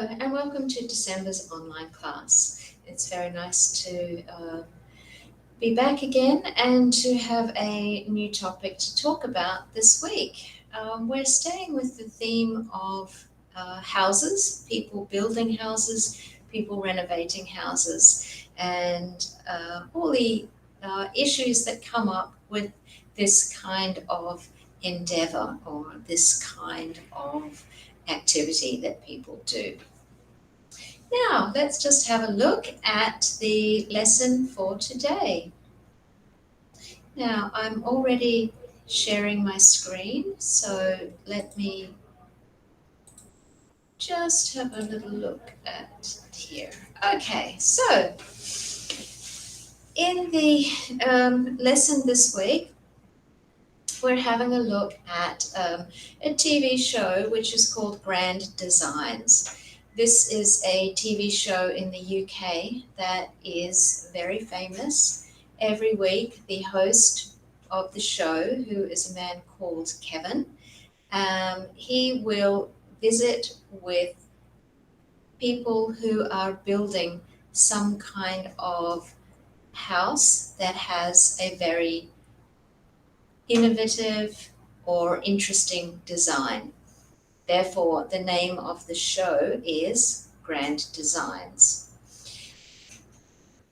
Hello and welcome to December's online class. It's very nice to be back again and to have a new topic to talk about this week. We're staying with the theme of houses, people building houses, people renovating houses, and all the issues that come up with this kind of endeavor or this kind of activity that people do. Now, let's just have a look at the lesson for today. Now, I'm already sharing my screen, so let me just have a little look at here. Okay, so in the lesson this week, we're having a look at a TV show which is called Grand Designs. This is a TV show in the UK that is very famous. Every week, the host of the show, who is a man called Kevin, he will visit with people who are building some kind of house that has a very innovative or interesting design. Therefore, the name of the show is Grand Designs.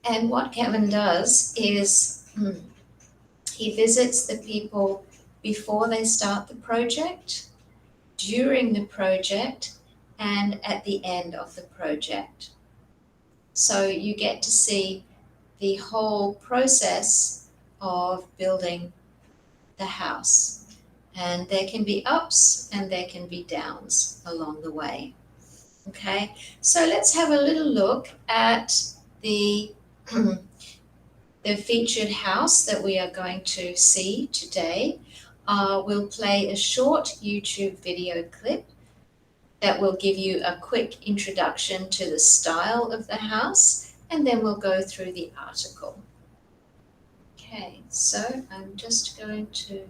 And what Kevin does is he visits the people before they start the project, during the project, and at the end of the project. So you get to see the whole process of building the house. And there can be ups and there can be downs along the way. Okay, so let's have a little look at the featured house that we are going to see today. We'll play a short YouTube video clip that will give you a quick introduction to the style of the house, and then we'll go through the article. Okay, so I'm just going to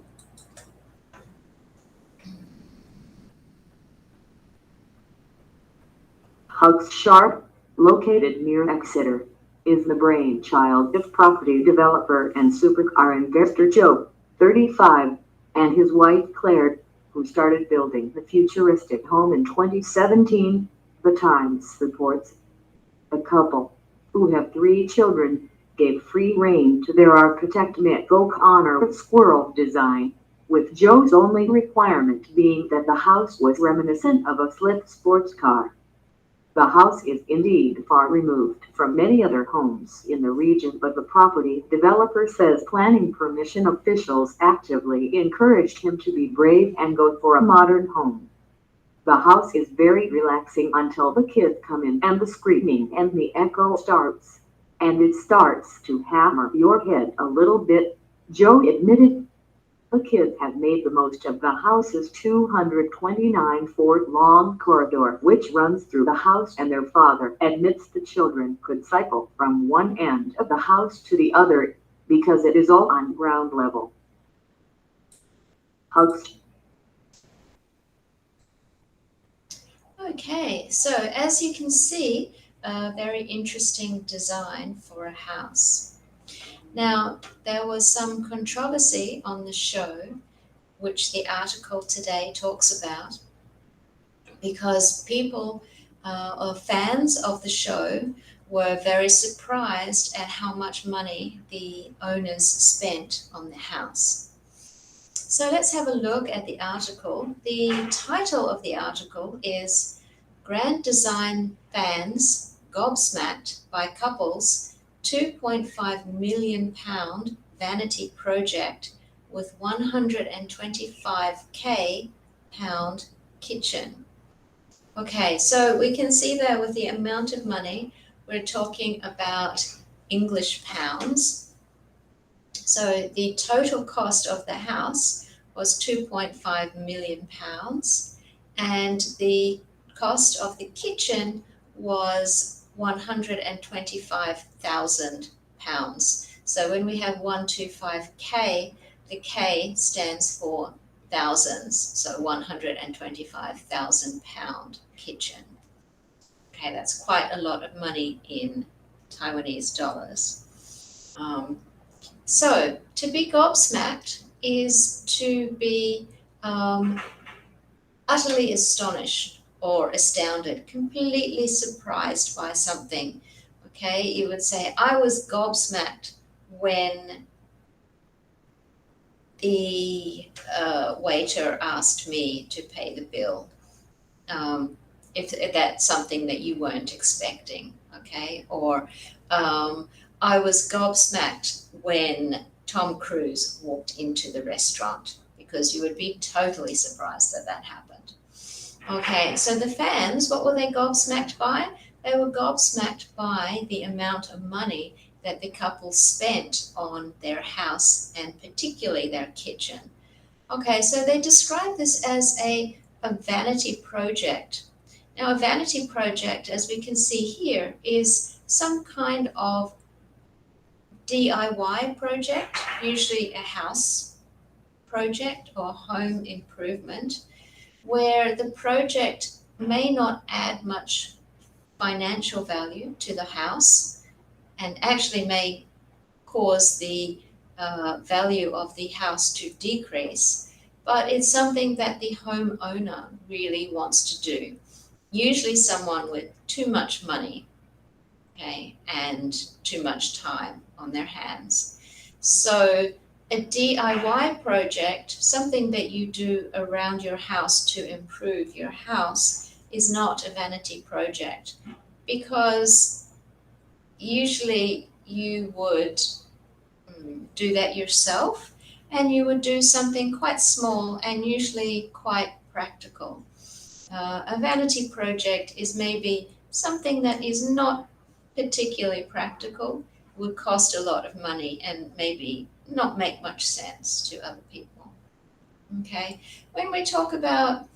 Hugs Sharp, located near Exeter, is the brainchild of property developer and supercar investor Joe, 35, and his wife Claire, who started building the futuristic home in 2017, The Times reports. The couple, who have 3 children, gave free rein to their architect Mick O'Connor's squirrel design, with Joe's only requirement being that the house was reminiscent of a slick sports car. The house is indeed far removed from many other homes in the region, but the property developer says planning permission officials actively encouraged him to be brave and go for a modern home. The house is very relaxing until the kids come in and the screaming and the echo starts. And it starts to hammer your head a little bit, Joe admitted. The kids have made the most of the house's 229-foot-long corridor, which runs through the house, and their father admits the children could cycle from one end of the house to the other because it is all on ground level. Hugs. Okay, so as you can see, a very interesting design for a house. Now, there was some controversy on the show, which the article today talks about, because people or fans of the show were very surprised at how much money the owners spent on the house. So let's have a look at the article. The title of the article is Grand Design Fans Gobsmacked by Couples £2.5 million vanity project with £125,000 kitchen. Okay, so we can see there with the amount of money, we're talking about English pounds. So the total cost of the house was £2.5 million, and the cost of the kitchen was £125,000. So when we have 125K, the K stands for thousands, so £125,000 kitchen. Okay, that's quite a lot of money in Taiwanese dollars. So to be gobsmacked is to be utterly astonished or astounded, completely surprised by something. Okay, you would say, I was gobsmacked when the waiter asked me to pay the bill. If that's something that you weren't expecting, okay? Or I was gobsmacked when Tom Cruise walked into the restaurant, because you would be totally surprised that that happened. Okay, so the fans, what were they gobsmacked by? They were gobsmacked by the amount of money that the couple spent on their house and particularly their kitchen. Okay, so they describe this as a vanity project. Now, a vanity project, as we can see here, is some kind of DIY project, usually a house project or home improvement, where the project may not add much financial value to the house and actually may cause the value of the house to decrease, but it's something that the homeowner really wants to do. Usually someone with too much money, okay, and too much time on their hands. So a DIY project, something that you do around your house to improve your house, is not a vanity project, because usually you would do that yourself, and you would do something quite small and usually quite practical. A vanity project is maybe something that is not particularly practical, would cost a lot of money, and maybe not make much sense to other people. Okay, when we talk about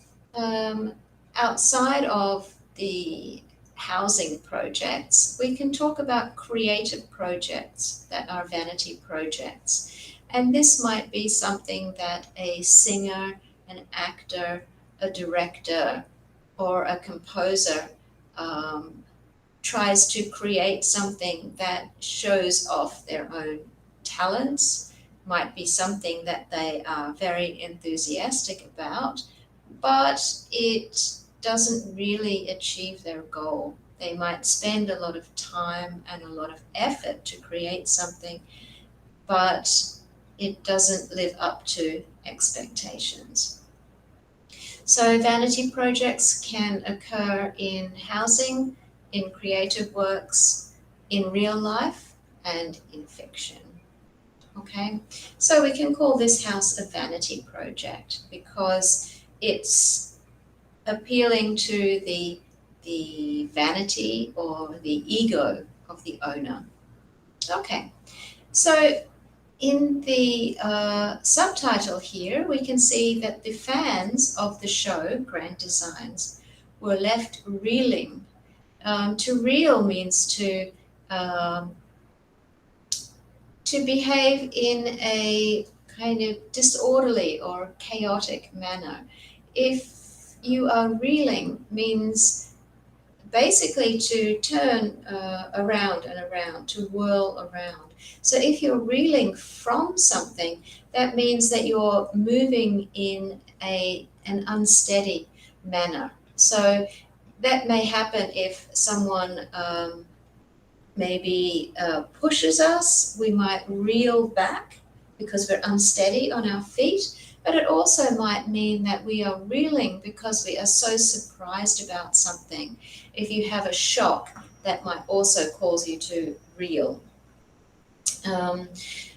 outside of the housing projects, we can talk about creative projects that are vanity projects. And this might be something that a singer, an actor, a director, or a composer tries to create something that shows off their own talents, might be something that they are very enthusiastic about, but it doesn't really achieve their goal. They might spend a lot of time and a lot of effort to create something, but it doesn't live up to expectations. So vanity projects can occur in housing, in creative works, in real life, and in fiction. Okay, so we can call this house a vanity project because it's appealing to the vanity or the ego of the owner. Okay, so in the subtitle here, we can see that the fans of the show, Grand Designs, were left reeling. To reel means to behave in a kind of disorderly or chaotic manner. If you are reeling, means basically to turn around and around, to whirl around. So if you're reeling from something, that means that you're moving in an unsteady manner. So that may happen if someone maybe pushes us. We might reel back because we're unsteady on our feet, but it also might mean that we are reeling because we are so surprised about something. If you have a shock, that might also cause you to reel.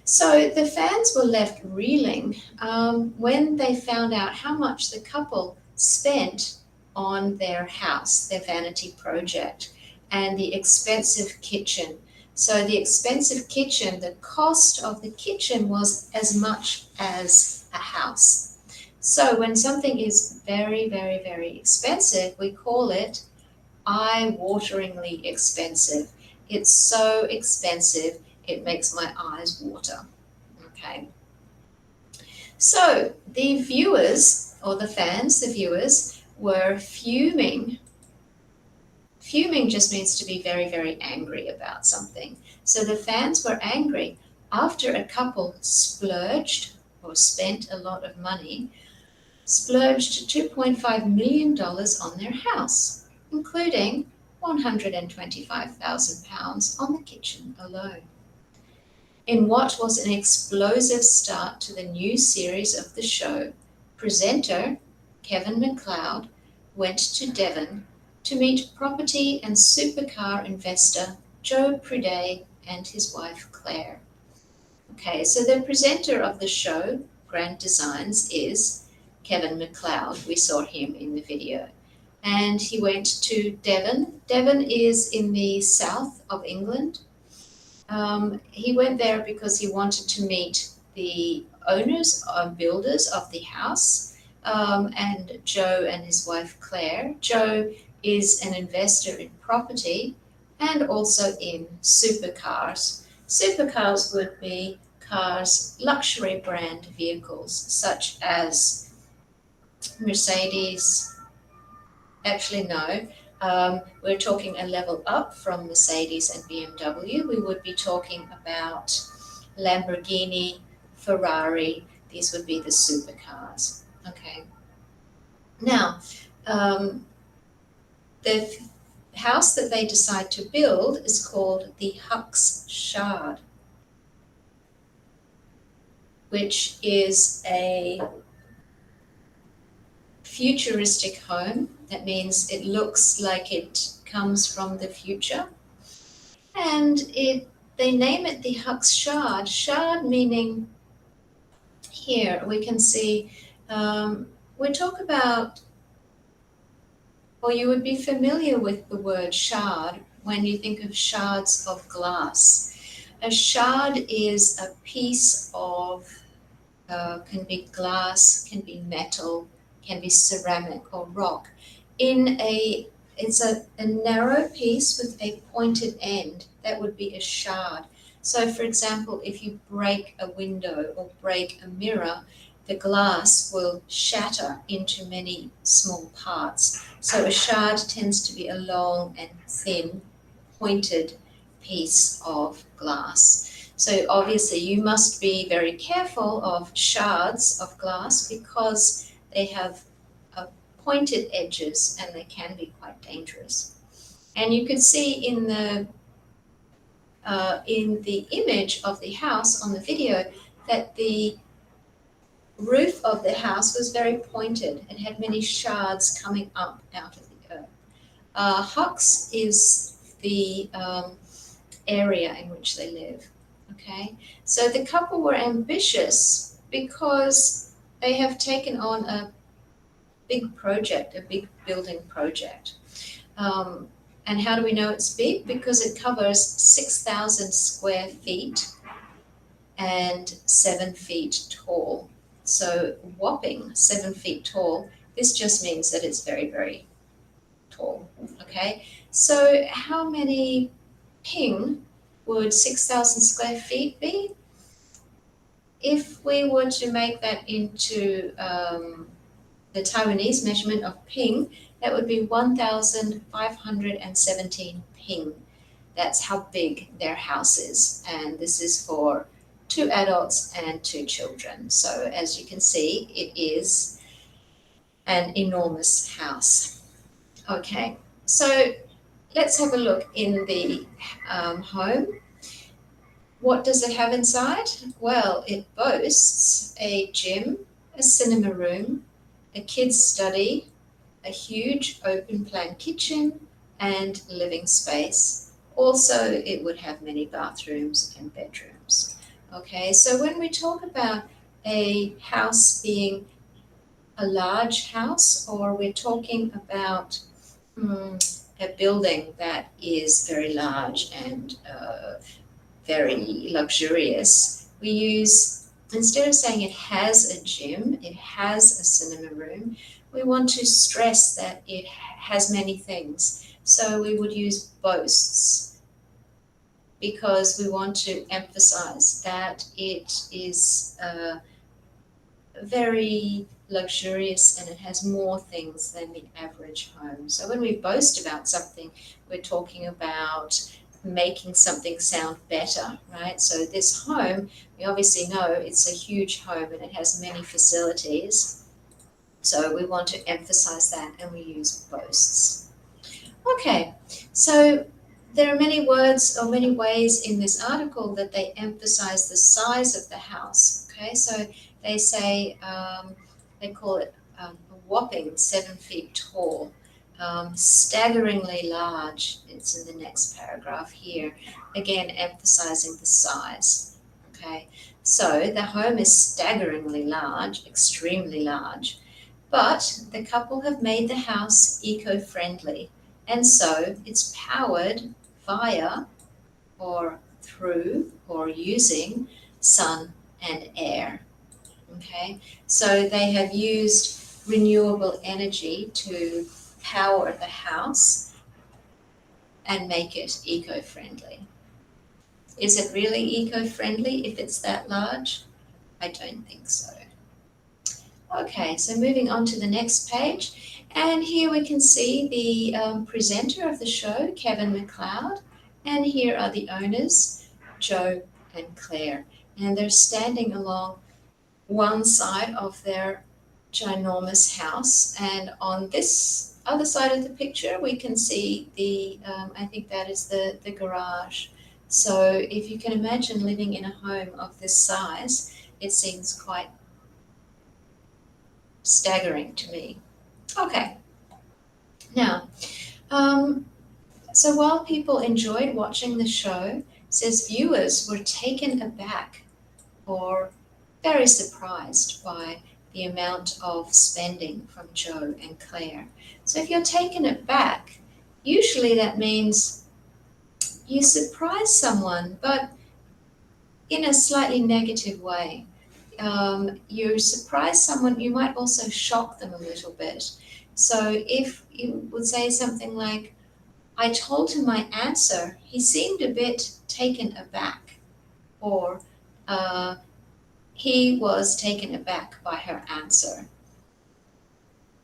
So the fans were left reeling when they found out how much the couple spent on their house, their vanity project, and the expensive kitchen. So the expensive kitchen, the cost of the kitchen was as much as a house. So when something is very, very, very expensive, we call it eye-wateringly expensive. It's so expensive, it makes my eyes water. Okay. So the viewers, or the fans, the viewers, were fuming Fuming just means to be very, very angry about something. So the fans were angry after a couple splurged or spent a lot of money, splurged $2.5 million on their house, including £125,000 on the kitchen alone. In what was an explosive start to the new series of the show, presenter Kevin MacLeod went to Devon to meet property and supercar investor Joe Priday and his wife Claire. Okay, so the presenter of the show, Grand Designs, is Kevin MacLeod. We saw him in the video. And he went to Devon. Devon is in the south of England. He went there because he wanted to meet the owners or builders of the house, and Joe and his wife Claire. Joe is an investor in property and also in supercars. Supercars would be cars, luxury brand vehicles such as Mercedes. Actually, no. We're talking a level up from Mercedes and BMW. We would be talking about Lamborghini, Ferrari. These would be the supercars. Okay. Now, the house that they decide to build is called the Huck's Shard, which is a futuristic home. That means it looks like it comes from the future. And they name it the Huck's Shard. Shard meaning, here we can see, we talk about, or you would be familiar with the word shard when you think of shards of glass. A shard is a piece of, can be glass, can be metal, can be ceramic or rock. It's a narrow piece with a pointed end. That would be a shard. So for example, if you break a window or break a mirror, the glass will shatter into many small parts. So a shard tends to be a long and thin, pointed piece of glass. So obviously you must be very careful of shards of glass because they have pointed edges and they can be quite dangerous. And you could see in the image of the house on the video that the roof of the house was very pointed. It had many shards coming up out of the earth. Hucks is the area in which they live. Okay, so the couple were ambitious because they have taken on a big project, a big building project. And how do we know it's big? Because it covers 6,000 square feet and 7 feet tall. So whopping 7 feet tall. This just means that it's very, very tall. Okay, so how many ping would 6,000 square feet be? If we were to make that into the Taiwanese measurement of ping, that would be 1,517 ping. That's how big their house is. And this is for 2 adults and 2 children. So as you can see, it is an enormous house. Okay, so let's have a look in the home. What does it have inside? Well, it boasts a gym, a cinema room, a kids' study, a huge open plan kitchen, and living space. Also, it would have many bathrooms and bedrooms. Okay, so when we talk about a house being a large house, or we're talking about a building that is very large and very luxurious, we use, instead of saying it has a gym, it has a cinema room, we want to stress that it has many things. So we would use boasts because we want to emphasize that it is very luxurious and it has more things than the average home. So when we boast about something, we're talking about making something sound better, right? So this home, we obviously know it's a huge home and it has many facilities. So we want to emphasize that and we use boasts. Okay, so there are many words or many ways in this article that they emphasize the size of the house. Okay, so they say, they call it a whopping 7 feet tall, staggeringly large. It's in the next paragraph here, again emphasizing the size. Okay, so the home is staggeringly large, extremely large, but the couple have made the house eco-friendly, and so it's powered via or through or using sun and air. Okay, so they have used renewable energy to power the house and make it eco-friendly. Is it really eco-friendly if it's that large? I don't think so. Okay, so moving on to the next page, and here we can see the presenter of the show, Kevin McLeod, and here are the owners, Joe and Claire, and they're standing along one side of their ginormous house, and on this other side of the picture we can see the, I think that is the garage. So if you can imagine living in a home of this size, it seems quite staggering to me. Okay, now, so while people enjoyed watching the show, says viewers were taken aback or very surprised by the amount of spending from Joe and Claire. So if you're taken aback, usually that means you surprise someone, but in a slightly negative way. You surprise someone, you might also shock them a little bit. So if you would say something like, I told him my answer, he seemed a bit taken aback, or he was taken aback by her answer.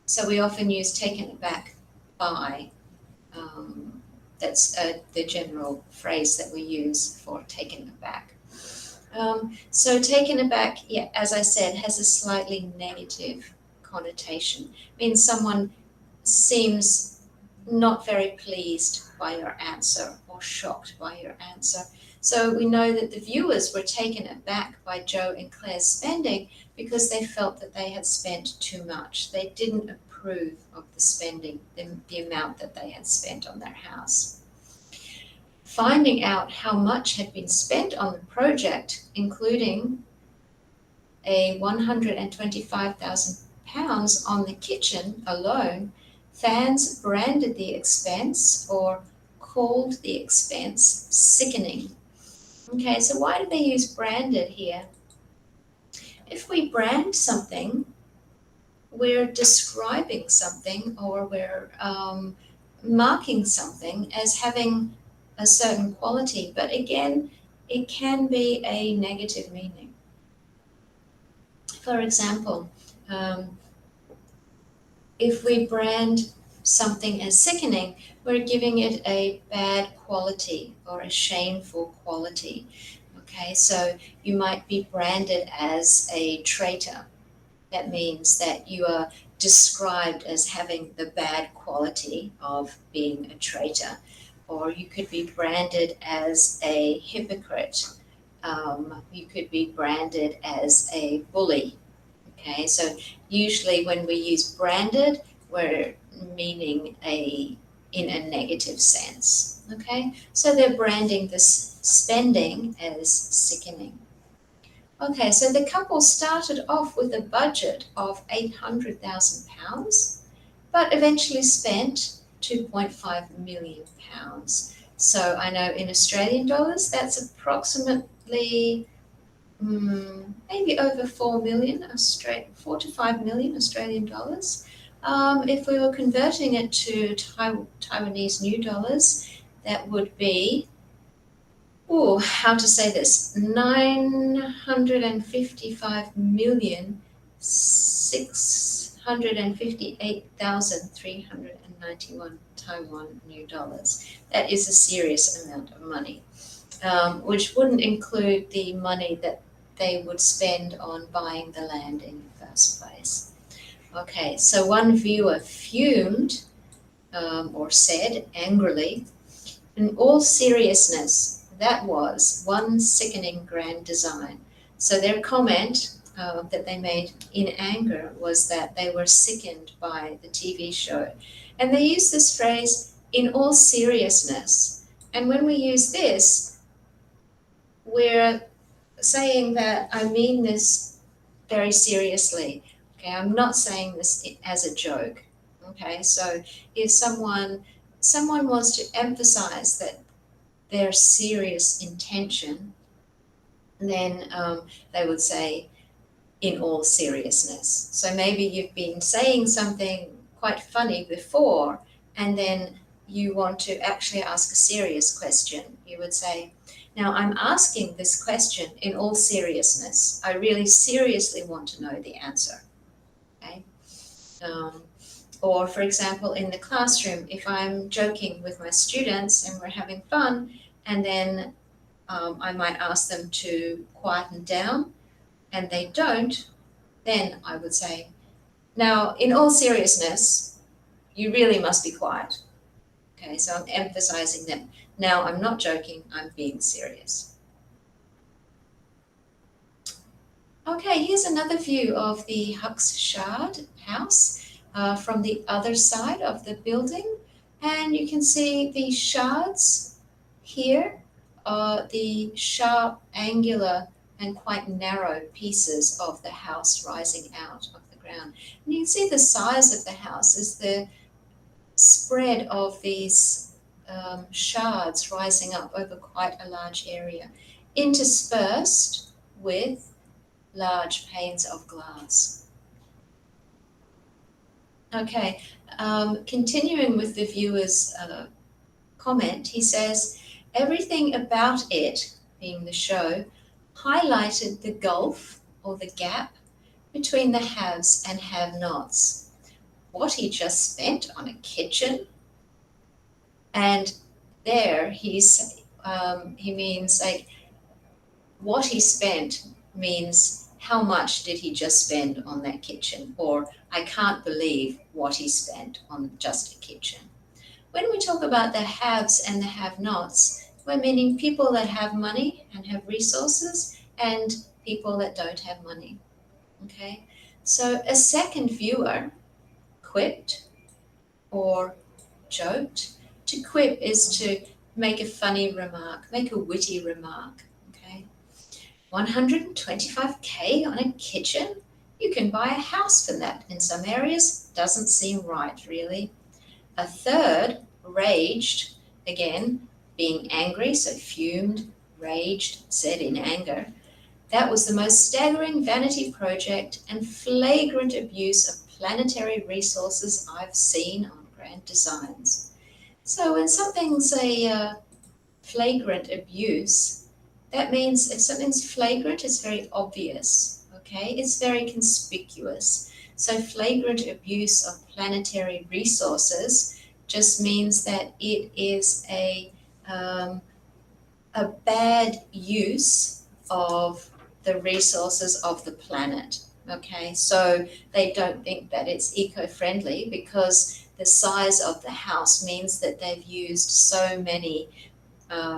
So we often use taken aback by. That's the general phrase that we use for taken aback. So taken aback, yeah, as I said, has a slightly negative connotation. It means someone seems not very pleased by your answer or shocked by your answer. So we know that the viewers were taken aback by Joe and Claire's spending because they felt that they had spent too much. They didn't approve of the spending, the amount that they had spent on their house. Finding out how much had been spent on the project, including a £125,000 on the kitchen alone, fans branded the expense or called the expense sickening. Okay, so why do they use branded here? If we brand something, we're describing something or we're marking something as having a certain quality, but again, it can be a negative meaning. For example, if we brand something as sickening, we're giving it a bad quality or a shameful quality. Okay, so you might be branded as a traitor. That means that you are described as having the bad quality of being a traitor. Or you could be branded as a hypocrite. You could be branded as a bully. Okay, so usually when we use branded, we're meaning in a negative sense. Okay, so they're branding this spending as sickening. Okay, so the couple started off with a budget of £800,000, but eventually spent £2.5 million. So I know in Australian dollars, that's approximately maybe over 4 to 5 million Australian dollars. If we were converting it to Taiwanese new dollars, that would be, how to say this, 955 million 658,391 Taiwan new dollars. That is a serious amount of money, which wouldn't include the money that they would spend on buying the land in the first place. Okay, so one viewer fumed or said angrily, in all seriousness, that was one sickening grand design. So their comment that they made in anger was that they were sickened by the TV show. And they use this phrase, in all seriousness. And when we use this, we're saying that I mean this very seriously. Okay, I'm not saying this as a joke. Okay, so if someone wants to emphasize that their serious intention, then they would say, in all seriousness. So maybe you've been saying something quite funny before, and then you want to actually ask a serious question. You would say, now I'm asking this question in all seriousness. I really seriously want to know the answer. Okay? Or for example, in the classroom, if I'm joking with my students and we're having fun, and then I might ask them to quieten down, and they don't, then I would say, now, in all seriousness, you really must be quiet. Okay, so I'm emphasizing them. Now, I'm not joking, I'm being serious. Okay, here's another view of the Huxshard house from the other side of the building. And you can see the shards here are the sharp, angular, and quite narrow pieces of the house rising out of the ground. And you can see the size of the house is the spread of these shards rising up over quite a large area, interspersed with large panes of glass. Okay, continuing with the viewer's comment, he says, everything about it, being the show, highlighted the gulf or the gap between the haves and have-nots. What he just spent on a kitchen, and there he means like what he spent means how much did he just spend on that kitchen, or I can't believe what he spent on just a kitchen. When we talk about the haves and the have-nots, we're meaning people that have money and have resources and people that don't have money. Okay, so a second viewer quipped or joked. To quip is to make a funny remark, make a witty remark. Okay, 125K on a kitchen? You can buy a house for that in some areas. Doesn't seem right, really. A third raged, again, being angry, so fumed, raged, said in anger. That was the most staggering vanity project and flagrant abuse of planetary resources I've seen on grand designs. So when something's a flagrant abuse, that means if something's flagrant, it's very obvious, okay? It's very conspicuous. So flagrant abuse of planetary resources just means that it is a bad use of the resources of the planet. Okay, so they don't think that it's eco-friendly because the size of the house means that they've used so many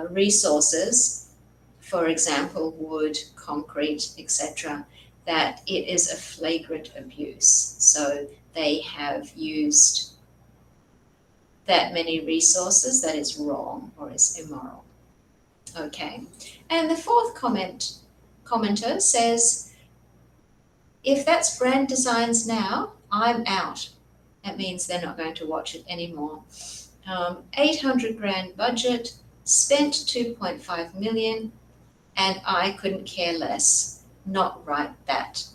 resources, for example, wood, concrete, etc., that it is a flagrant abuse. So they have used that many resources that is wrong or is immoral. Okay, and the fourth commenter says, if that's brand designs now, I'm out. That means they're not going to watch it anymore. 800 grand budget, spent 2.5 million, and I couldn't care less. Not right that.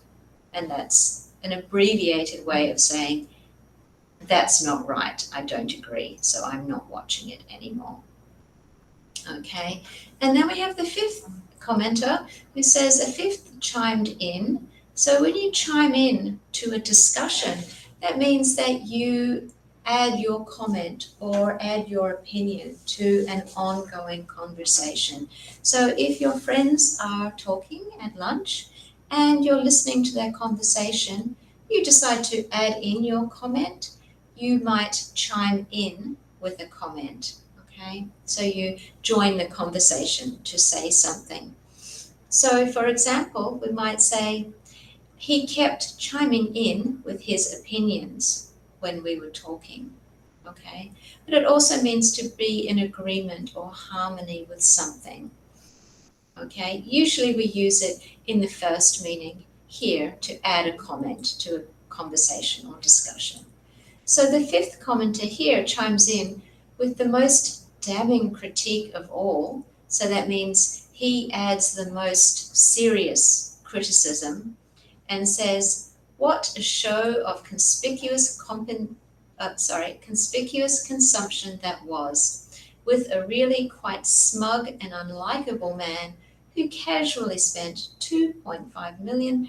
And that's an abbreviated way of saying, that's not right, I don't agree, so I'm not watching it anymore. Okay, and then we have the fifth commenter who says, a fifth chimed in, So when you chime in to a discussion, that means that you add your comment or add your opinion to an ongoing conversation. So if your friends are talking at lunch and you're listening to their conversation, you decide to add in your comment, you might chime in with a comment, okay? So you join the conversation to say something. So for example, we might say, he kept chiming in with his opinions when we were talking, okay? But it also means to be in agreement or harmony with something, okay? Usually we use it in the first meaning here to add a comment to a conversation or discussion. So the fifth commenter here chimes in with the most damning critique of all. So that means he adds the most serious criticism and says, "What a show of conspicuous consumption that was, with a really quite smug and unlikable man who casually spent £2.5 million,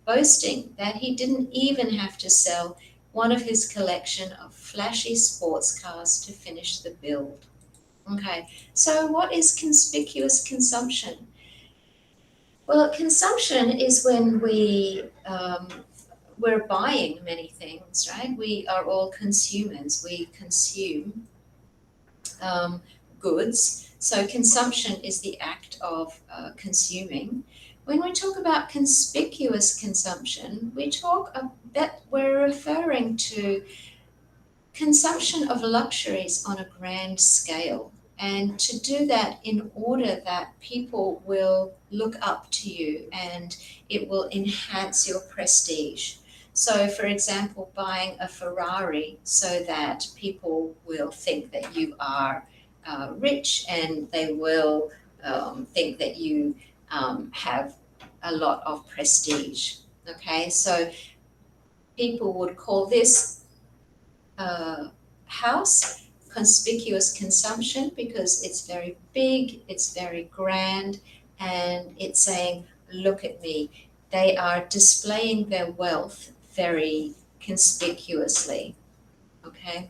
boasting that he didn't even have to sell one of his collection of flashy sports cars to finish the build." Okay, so what is conspicuous consumption? Well, consumption is when we're buying many things, right? We are all consumers. We consume goods. So consumption is the act of consuming. When we talk about conspicuous consumption, we're referring to consumption of luxuries on a grand scale. And to do that in order that people will look up to you and it will enhance your prestige. So, for example, buying a Ferrari so that people will think that you are rich and they will think that you have a lot of prestige. Okay, so people would call this house conspicuous consumption because it's very big, it's very grand, and it's saying, "Look at me." They are displaying their wealth very conspicuously. Okay,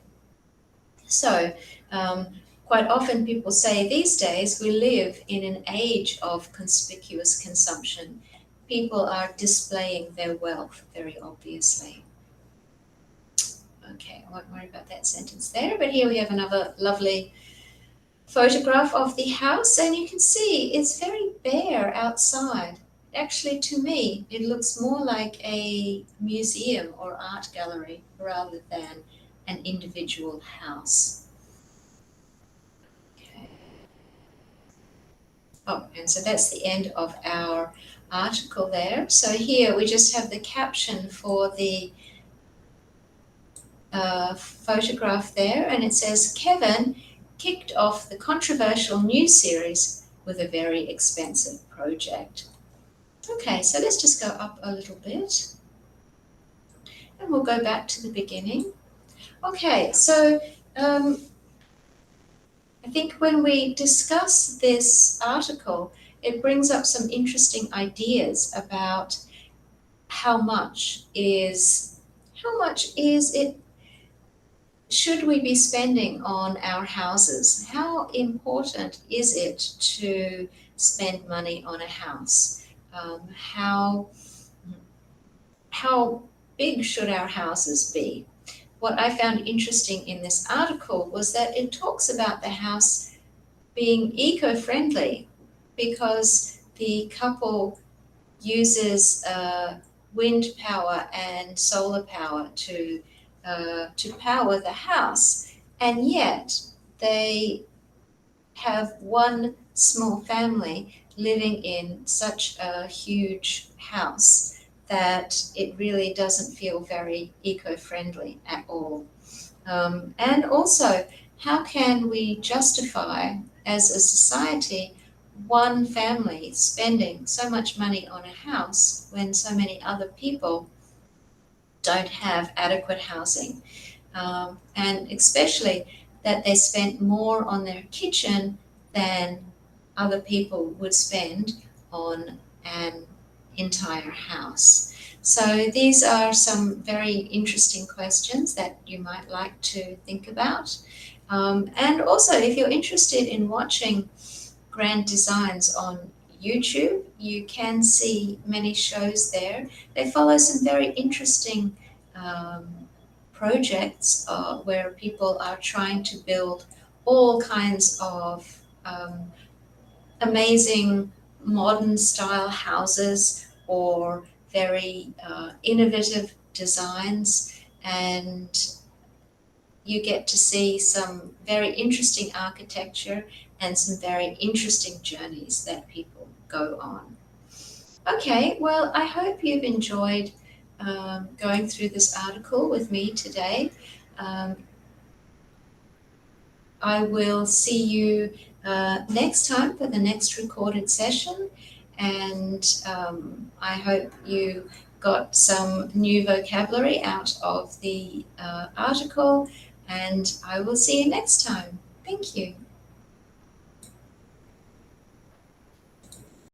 so quite often people say these days we live in an age of conspicuous consumption. People are displaying their wealth very obviously. Okay, I won't worry about that sentence there, but here we have another lovely photograph of the house, and you can see it's very bare outside. Actually, to me, it looks more like a museum or art gallery rather than an individual house. Okay. Oh, and so that's the end of our article there. So here we just have the caption for the photograph there, and it says, "Kevin kicked off the controversial new series with a very expensive project." Okay, so let's just go up a little bit and we'll go back to the beginning. Okay, so I think when we discuss this article, it brings up some interesting ideas about how much is it should we be spending on our houses? How important is it to spend money on a house? How big should our houses be? What I found interesting in this article was that it talks about the house being eco-friendly because the couple uses wind power and solar power to power the house, and yet they have one small family living in such a huge house that it really doesn't feel very eco-friendly at all. And also, how can we justify as a society one family spending so much money on a house when so many other people don't have adequate housing? And especially that they spent more on their kitchen than other people would spend on an entire house? So these are some very interesting questions that you might like to think about. And also, if you're interested in watching Grand Designs on YouTube, you can see many shows there. They follow some very interesting projects where people are trying to build all kinds of amazing modern style houses or very innovative designs, and you get to see some very interesting architecture and some very interesting journeys that people go on. Okay, well, I hope you've enjoyed going through this article with me today. I will see you next time for the next recorded session, and I hope you got some new vocabulary out of the article, and I will see you next time. Thank you.